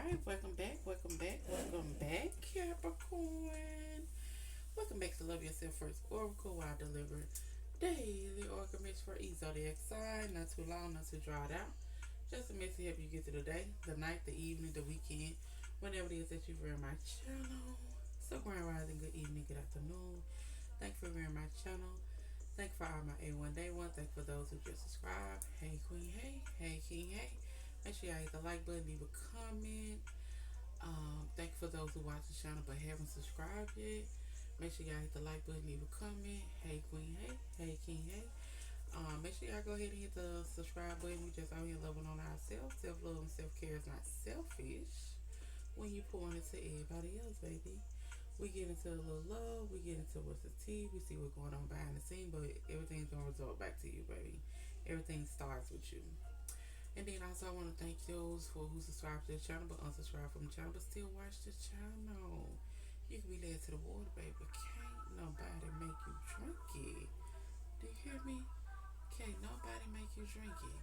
right, welcome back, Capricorn. Welcome back to Love Yourself First Oracle, where I deliver daily oracle message for each zodiac sign. Not too long, not too drawn out. Just a message to help you get through the day, the night, the evening, the weekend, whenever it is that you hear my channel. So, Grand Rising, good evening, good afternoon. Thank you for viewing my channel. Thank you for all my A1 Day 1. Thank you for those who just subscribed. Hey Queen, hey King, hey. Make sure y'all hit the like button, leave a comment. Thank you for those who watch the channel but haven't subscribed yet. Make sure y'all hit the like button, leave a comment. Hey Queen, hey King, hey. Make sure y'all go ahead and hit the subscribe button. We just out here loving on ourselves. Self love and self care is not selfish when you pour into everybody else, baby. We get into a little love, we get into what's the tea, we see what's going on behind the scene, but everything's gonna result back to you, baby. Everything starts with you. And then also I want to thank those for who subscribe to the channel but unsubscribe from the channel but still watch the channel. You can be led to the water, baby, but can't nobody make you drink it. Do you hear me? Can't nobody make you drink it.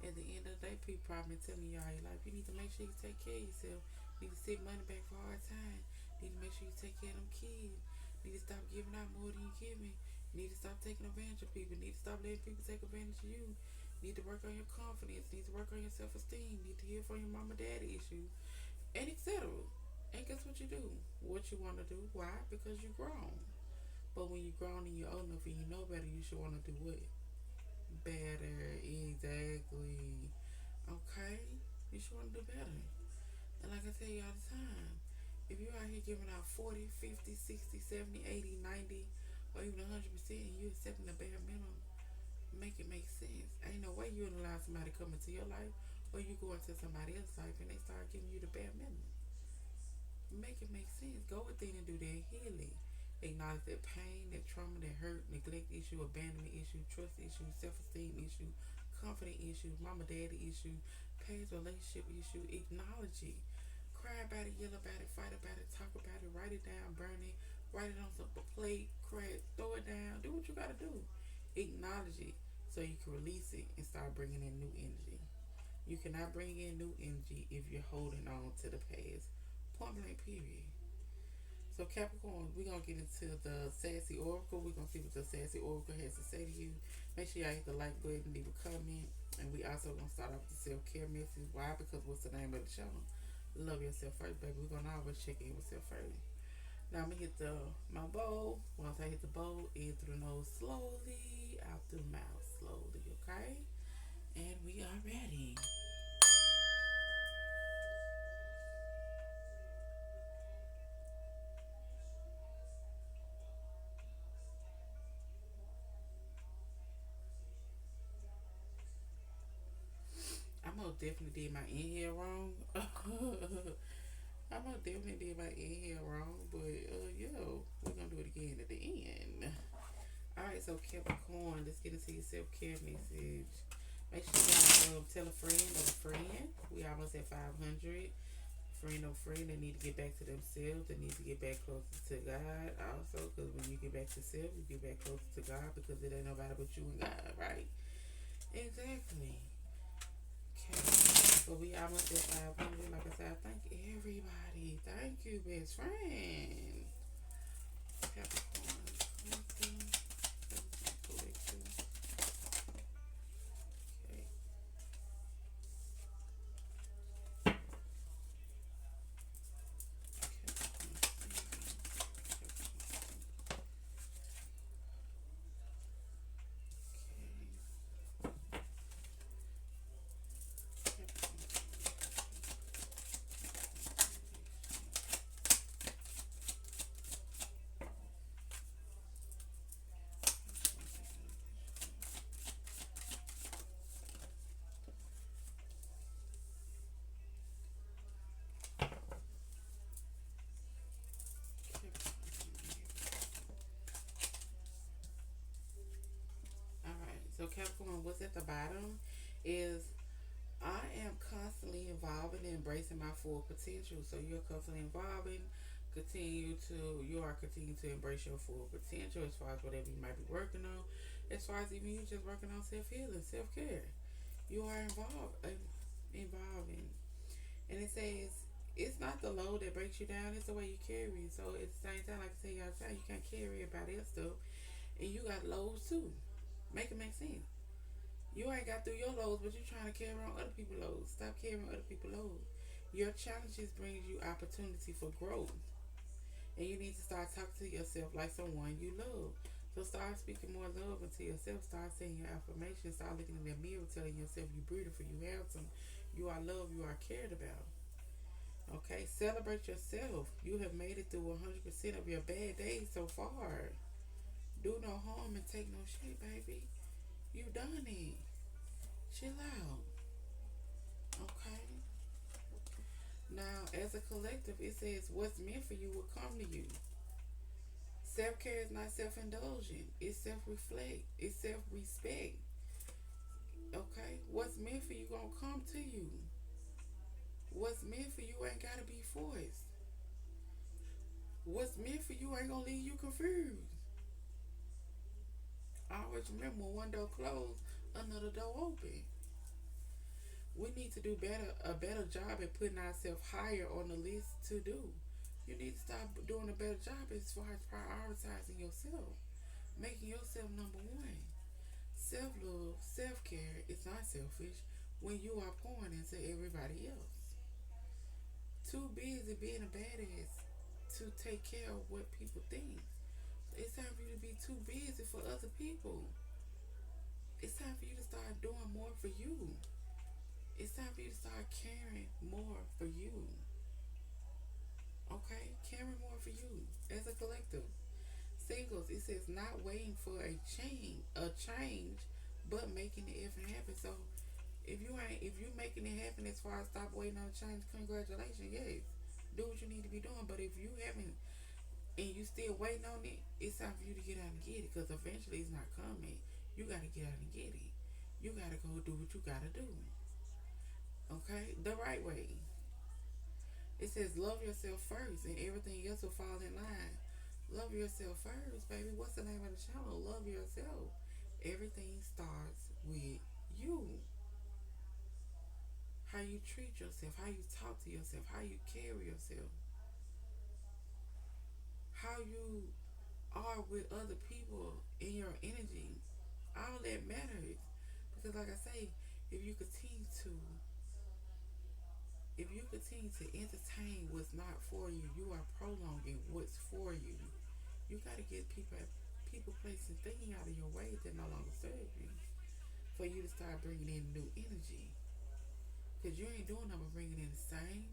At the end of the day, people probably telling you all your life, you need to make sure you take care of yourself. You need to save money back for hard time. You need to make sure you take care of them kids. You need to stop giving out more than you giving. You need to stop taking advantage of people. You need to stop letting people take advantage of you. You need to work on your confidence. You need to work on your self-esteem. You need to heal from your mama daddy issues. And etc. And guess what you do? What you want to do. Why? Because you're grown. But when you're grown and you're old enough and you know better, you should want to do what? Better. Exactly. Okay? You should want to do better. And like I tell you all the time, if you're out here giving out 40, 50, 60, 70, 80, 90, or even 100% and you're accepting the bare minimum, make it make sense. Ain't no way you would allow somebody to come into your life or you go into somebody else's life and they start giving you the bare minimum. Make it make sense. Go within and do their healing. Acknowledge that pain, that trauma, that hurt, neglect issue, abandonment issue, trust issue, self-esteem issue, confidence issue, mama daddy issue, past relationship issue. Acknowledge it. Cry about it, yell about it, fight about it, talk about it, write it down, burn it, write it on some plate, crack, throw it down, do what you gotta do. Acknowledge it so you can release it and start bringing in new energy. You cannot bring in new energy if you're holding on to the past. Point blank, period. So Capricorn, we're gonna get into the Sassy Oracle. We're gonna see what the Sassy Oracle has to say to you. Make sure y'all hit the like button, leave a comment, and we also gonna start off with the self care message. Why? Because what's the name of the channel? Love yourself first, baby. We're gonna always check in with yourself first. Now I'm gonna hit the my bowl. Once I hit the bowl, in through the nose slowly, out through the mouth slowly. Okay, and we are ready. I most definitely did my inhale wrong. I most definitely did my inhale wrong, but yo, we're gonna do it again at the end. All right, so Capricorn, let's get into your self care message. Make sure y'all tell a friend of a friend. We almost at 500. Friend or friend, they need to get back to themselves. They need to get back closer to God also, because when you get back to self, you get back closer to God because it ain't nobody but you and God, right? Exactly. Okay. So we almost at 500. Like I said, thank everybody. Thank you, best friend. Capricorn. Okay. Alright, so Capricorn, what's at the bottom is I am constantly evolving and embracing my full potential. So you're constantly evolving, you are continuing to embrace your full potential as far as whatever you might be working on, as far as even you just working on self healing, self care. You are evolving. And it says It's not the load that breaks you down, it's the way you carry it. So at the same time, like I say y'all time, you can't carry everybody else stuff. And you got loads too. Make it make sense. You ain't got through your loads, but you trying to carry on other people's loads. Stop carrying other people's loads. Your challenges brings you opportunity for growth. And you need to start talking to yourself like someone you love. So start speaking more love into yourself. Start saying your affirmations. Start looking in the mirror, telling yourself you're beautiful, you handsome, you are loved, you are cared about. Okay, celebrate yourself. You have made it through 100% of your bad days so far. Do no harm and take no shit, baby. You done it. Chill out. Okay. Now, as a collective, it says what's meant for you will come to you. Self care is not self indulgent. It's self reflect. It's self respect. Okay. What's meant for you gonna come to you. What's meant for you ain't gotta be forced. What's meant for you ain't gonna leave you confused. Always remember when one door closed, another door open. We need to do a better job at putting ourselves higher on the list to do. You need to start doing a better job as far as prioritizing yourself, making yourself number one. Self love, self care is not selfish when you are pouring into everybody else. Too busy being a badass to take care of what people think. So it's time for you to be too busy for other people. It's time for you to start doing more for you. It's time for you to start caring more for you. Okay? Caring more for you as a collective. Singles, it says not waiting for a change, but making it even happen. So if you making it happen as far as stop waiting on a change, congratulations, yes. Do what you need to be doing. But if you haven't and you still waiting on it, it's time for you to get out and get it because eventually it's not coming. You gotta get out and get it. You gotta go do what you gotta do. Okay? The right way. It says love yourself first and everything else will fall in line. Love yourself first, baby. What's the name of the channel? Love yourself. Everything starts with you. How you treat yourself, how you talk to yourself, how you carry yourself, how you are with other people in your energy. All that matters. Because like I say, if you continue to if you continue to entertain what's not for you, you are prolonging what's for you. You gotta get people, placing thinking out of your way that no longer serve you. For you to start bringing in new energy. Because you ain't doing nothing but bringing in the same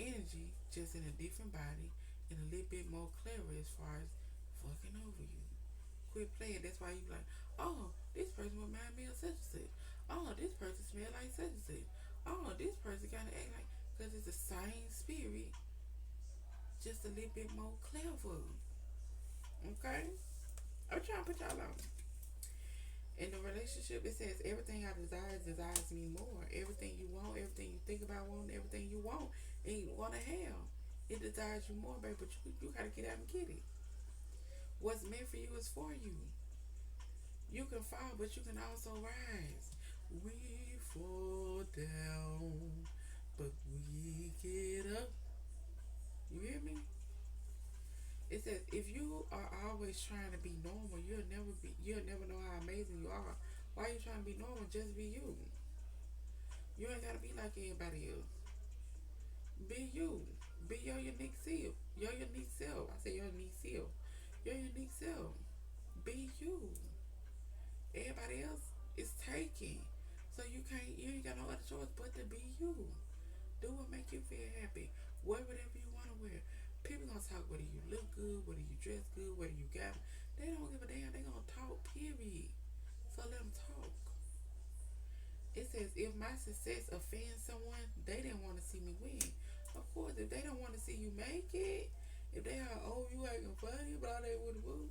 energy, just in a different body, and a little bit more clever as far as fucking over you. Quit playing. That's why you like, oh, this person remind me of such and such. Oh, this person smell like such and such. Oh, this person kind of act like, because it's the same spirit, just a little bit more clever. Okay? I'm trying to put y'all on. In the relationship, it says everything I desires me more. Everything you want, everything you think about wanting, everything you want and you want to have. It desires you more, baby, but you got to get out and get it. What's meant for you is for you. You can fall, but you can also rise. We fall down, but we get up. You hear me? It says if you are always trying to be normal, you'll never know how amazing you are. Why are you trying to be normal? Just be you. You ain't gotta be like everybody else. Be you. Be your unique self. Your unique self. I say your unique self. Your unique self. Be you. Everybody else is taken. So you ain't got no other choice but to be you. Do what make you feel happy. Wear whatever you want to wear. People gonna talk whether you look good, whether you dress good, whether you got. They don't give a damn. They gonna talk. Period. So let them talk. It says if my success offends someone, they didn't want to see me win. Of course, if they don't want to see you make it, if they are, oh, you acting funny, blah, they would woo.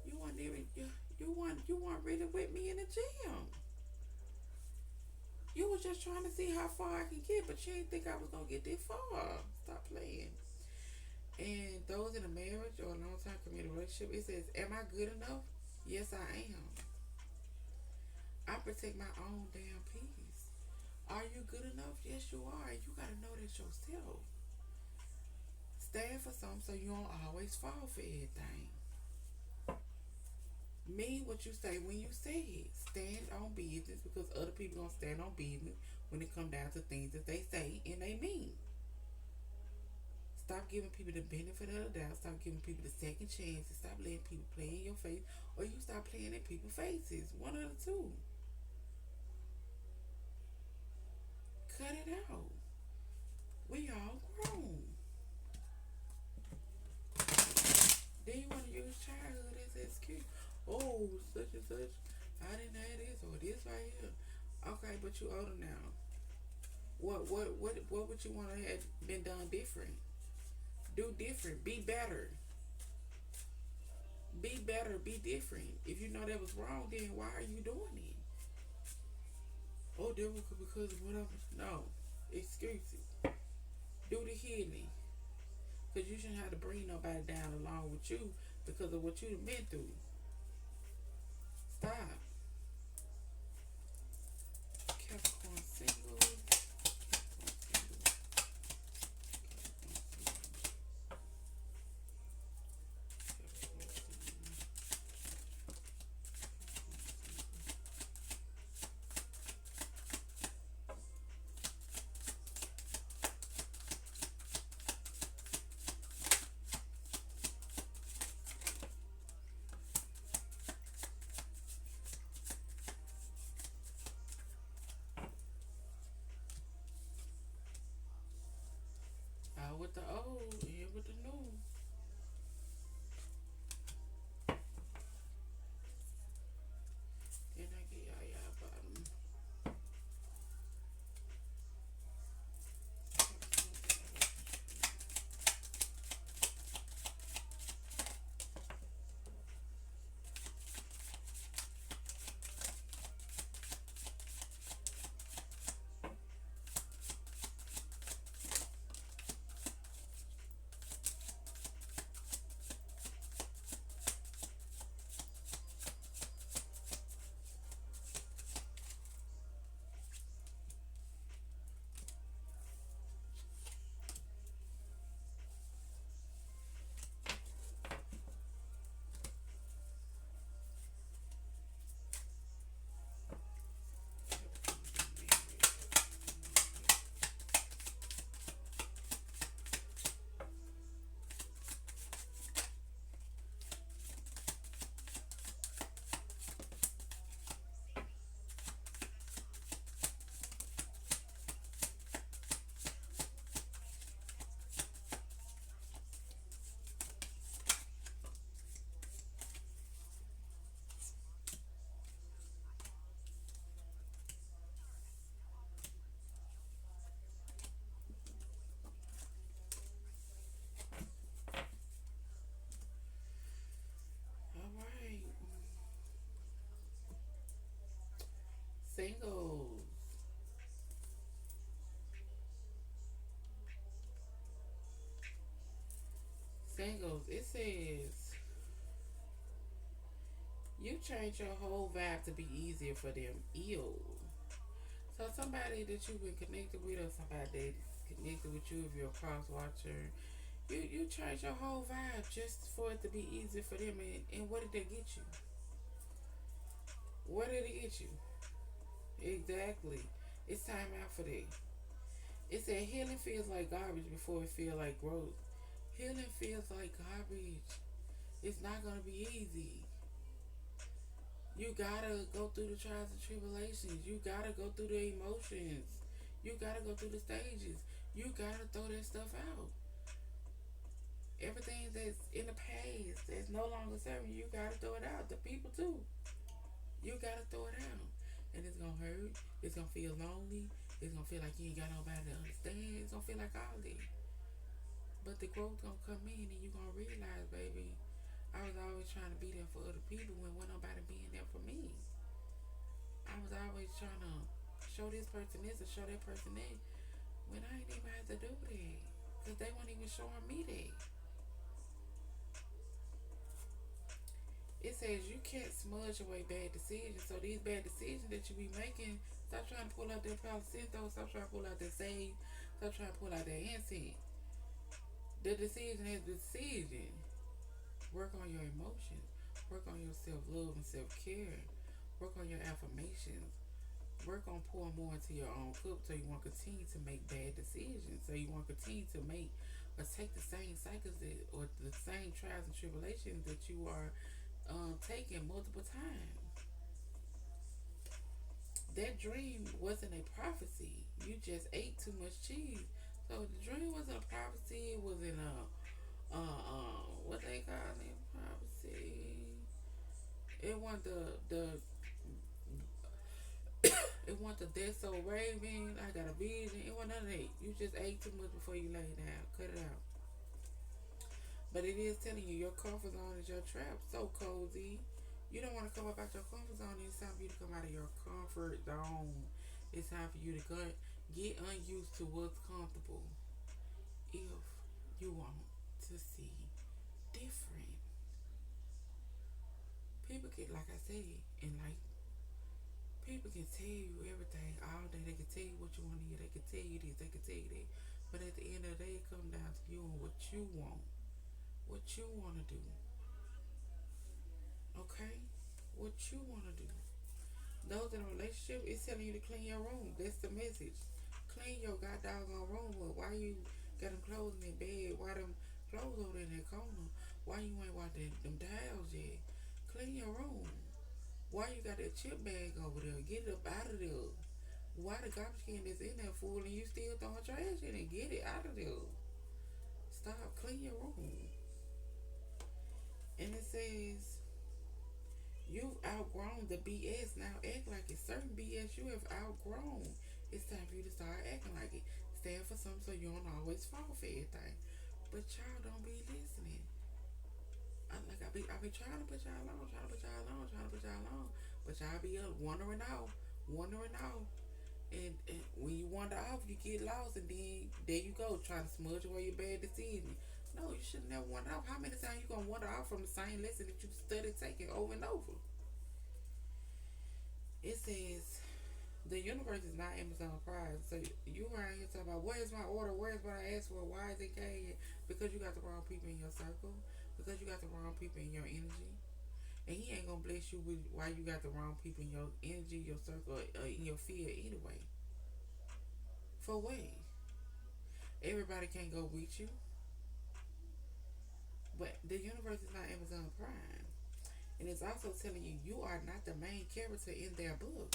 You weren't even you weren't really with me in the gym. You was just trying to see how far I can get, but you didn't think I was gonna get this far. Stop playing. And those in a marriage or a long time committed relationship, it says, am I good enough? Yes, I am. I protect my own damn peace. Are you good enough? Yes, you are. You gotta know that as yourself. Stand for something so you don't always fall for everything. Mean what you say when you say it. Stand on business because other people gonna stand on business when it come down to things that they say and they mean. Stop giving people the benefit of the doubt. Stop giving people the second chances. Stop letting people play in your face, or you stop playing in people's faces. One of the two. Cut it out. We all grown. Then you want to use childhood as an excuse. Oh, such and such. I didn't have this or this right here. Okay, but you older now. What would you want to have been done different? Do different. Be better. Be better. Be different. If you know that was wrong, then why are you doing it? Oh, that was because of what I was. No. Excuses. Do the healing. Because you shouldn't have to bring nobody down along with you because of what you've been through. Stop. Capricorn single. Out with the old, in with the new. Then I get y'all bottom. Alright. Singles. Singles. It says you change your whole vibe to be easier for them. Ew. So somebody that you've been connected with, or somebody that's connected with you, if you're a cross watcher, you change your whole vibe just for it to be easier for them. And what did they get you? What did it get you? Exactly. It's time out for that. It said healing feels like garbage before it feels like growth. Healing feels like garbage. It's not gonna be easy. You gotta go through the trials and tribulations. You gotta go through the emotions. You gotta go through the stages. You gotta throw that stuff out. Everything that's in the past that's no longer serving you, you gotta throw it out. The people too. You gotta throw it out. And it's gonna hurt. It's gonna feel lonely. It's gonna feel like you ain't got nobody to understand. It's gonna feel like all that. But the growth gonna come in and you gonna realize, baby, I was always trying to be there for other people when wasn't nobody being there for me. I was always trying to show this person this or show that person that when I ain't even have to do that. Because they weren't even showing me that. It says you can't smudge away bad decisions. So these bad decisions that you be making, stop trying to pull out that Palo Santo, stop trying to pull out that Sage, Stop trying to pull out that incense. The decision is the decision. Work on your emotions. Work on your self-love and self-care. Work on your affirmations. Work on pouring more into your own cup so you won't continue to make bad decisions. So you won't continue to make or take the same cycles or the same trials and tribulations that you are taking multiple times. That dream wasn't a prophecy. You just ate too much cheese. So the dream wasn't a prophecy. It wasn't what they call it, prophecy. It wasn't it wasn't the dead soul raving. I got a vision. It wasn't none of that. You just ate too much before you lay down. Cut it out. But it is telling you your comfort zone is your trap. So cozy. You don't want to come up out your comfort zone. It's time for you to come out of your comfort zone. It's time for you to get unused to what's comfortable. If you want to see different, people get, like I said, and like people can tell you everything all day. They can tell you what you want to hear. They can tell you this. They can tell you that. But at the end of the day, it comes down to you and what you want. What you want to do. Okay? What you want to do. Those in a relationship, it's telling you to clean your room. That's the message. Clean your goddamn room up. Why you got them clothes in that bed? Why them clothes over in that corner? Why you ain't watch them tiles yet? Clean your room. Why you got that chip bag over there? Get it up out of there. Why the garbage can that's in there full and you still throwing trash in it? Get it out of there. Stop. Clean your room. And it says you've outgrown the BS. Now act like it. Certain BS you have outgrown. It's time for you to start acting like it. Stand for something so you don't always fall for everything. But y'all don't be listening. I be trying to put y'all on, trying to put y'all on, trying to put y'all on. But y'all be up wandering off, wandering off. And when you wander off, you get lost, and then there you go, trying to smudge away your bad decision. No, you should never wander off. How many times you gonna wander off from the same lesson that you studied taking over and over? It says the universe is not Amazon Prime. So you around here talking about where's my order, where's what I asked for, why is it came? Because you got the wrong people in your circle, because you got the wrong people in your energy. And he ain't gonna bless you with why you got the wrong people in your energy, your circle, in your field anyway. For what? Everybody can't go with you. But the universe is not Amazon Prime. And it's also telling you you are not the main character in their book.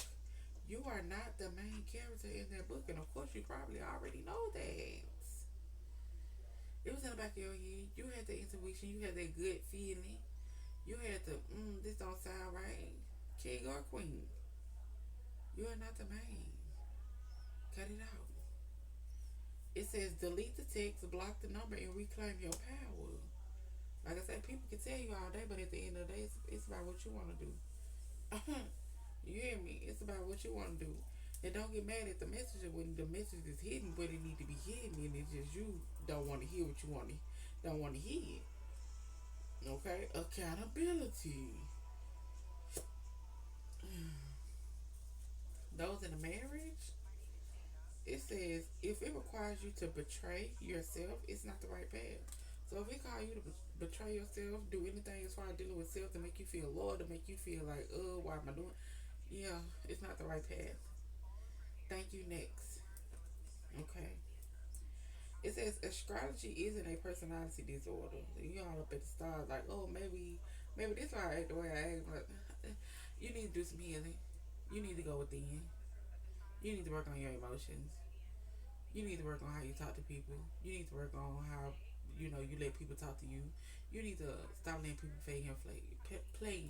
You are not the main character in their book. And of course you probably already know that. It was in the back of your head. You had the intuition. You had that good feeling. You had the, this don't sound right. King or queen. You are not the main. Cut it out. It says delete the text, block the number, and reclaim your power. Like I said, people can tell you all day, but at the end of the day, it's about what you want to do. You hear me? It's about what you want to do. And don't get mad at the messenger when the message is hidden, but it need to be hidden, and it's just you don't want to hear what you don't want to hear. Okay? Accountability. Those in a marriage, it says if it requires you to betray yourself, it's not the right path. So if it calls you to betray yourself, do anything as far as dealing with self to make you feel low, to make you feel like, why am I doing? Yeah, it's not the right path. Thank you. Next. Okay. It says astrology isn't a personality disorder. You all up at the stars like, oh, maybe this why I act the way I act. But you need to do some healing. You need to go within. You need to work on your emotions. You need to work on how you talk to people. You need to work on how you let people talk to you. You need to stop letting people play in your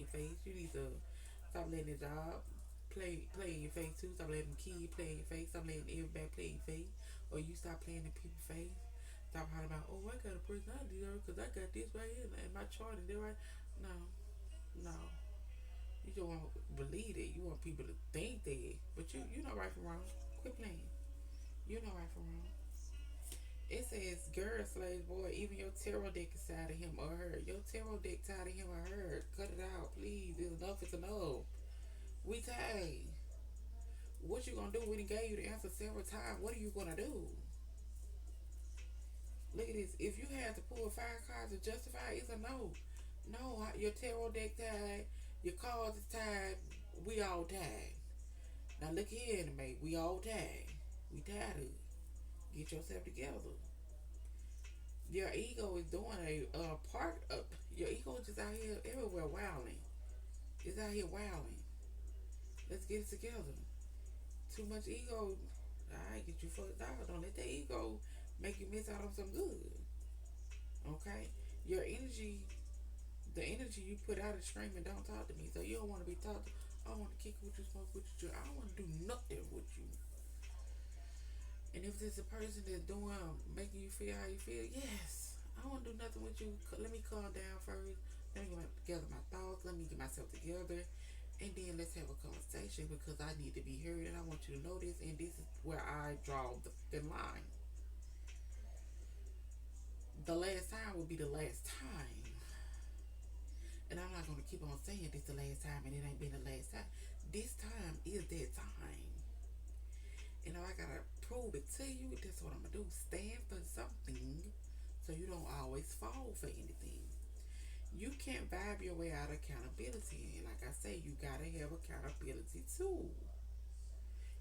face. You need to stop letting the job play in your face too. Stop letting kids play in your face. Stop letting everybody play in your face. Or you stop playing in people's face. Stop hollering about, oh, I got a personality because I got this right here in my chart and that right. No, no. You just want to believe it. You want people to think that. But you know right from wrong. Quit playing. You know right from wrong. It says, girl, slave boy, even your tarot deck is tired of him or her. Your tarot deck tired of him or her. Cut it out, please. It's enough. It's enough. We tired. What you gonna do? We done gave you the answer several times. What are you gonna do? at this. If you had to pull 5 cards to justify, it's a no. No, your tarot deck tied, your cards is tied. We all tied. Now look here, mate. We all tied. We tied it. Get yourself together. Your ego is doing a part of your ego is just out here everywhere wilding. It's out here wilding. Let's get it together. Too much ego, alright, get you fucked up. Don't let that ego make you miss out on some good. Okay? Your energy, the energy you put out is screaming, don't talk to me. So you don't want to be talked to. I want to kick with you, smoke with you. I don't want to do nothing with you. And if there's a person that's doing, making you feel how you feel, yes, I don't want to do nothing with you. Let me calm down first. Let me get together my thoughts. Let me get myself together. And then let's have a conversation because I need to be heard and I want you to know this. And this is where I draw the line. The last time will be the last time. And I'm not going to keep on saying this the last time and it ain't been the last time. This time is that time. And I got to prove it to you. That's what I'm going to do. Stand for something so you don't always fall for anything. You can't vibe your way out of accountability. And like I say, you got to have accountability too.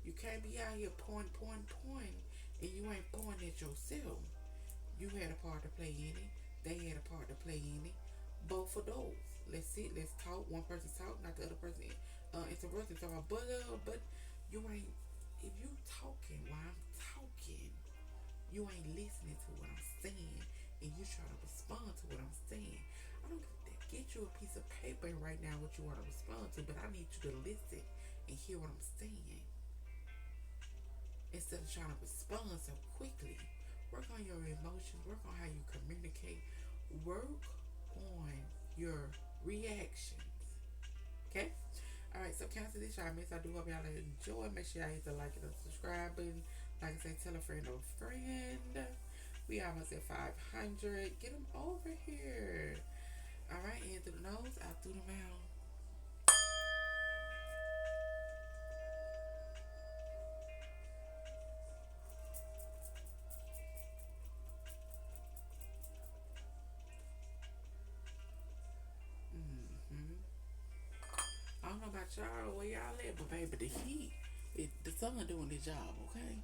You can't be out here point, and you ain't pointing at yourself. You had a part to play in it. They had a part to play in it. Both of those. Let's sit, let's talk. One person talk, not the other person interrupting. But you ain't, if you talking while I'm talking, you ain't listening to what I'm saying, and you try to respond to what I'm saying. I don't get you a piece of paper right now what you want to respond to, but I need you to listen and hear what I'm saying. Instead of trying to respond so quickly, work on your emotions, work on how you communicate, work on your reactions. Okay? Alright, so cancel this, y'all miss. I do hope y'all enjoy. Make sure y'all hit the like and the subscribe button. Like I said, tell a friend of a friend. We almost at 500. Get them over here. Alright, in through the nose, out through the mouth. I don't know about y'all or where y'all at, but baby, the heat, the sun doing the job, okay?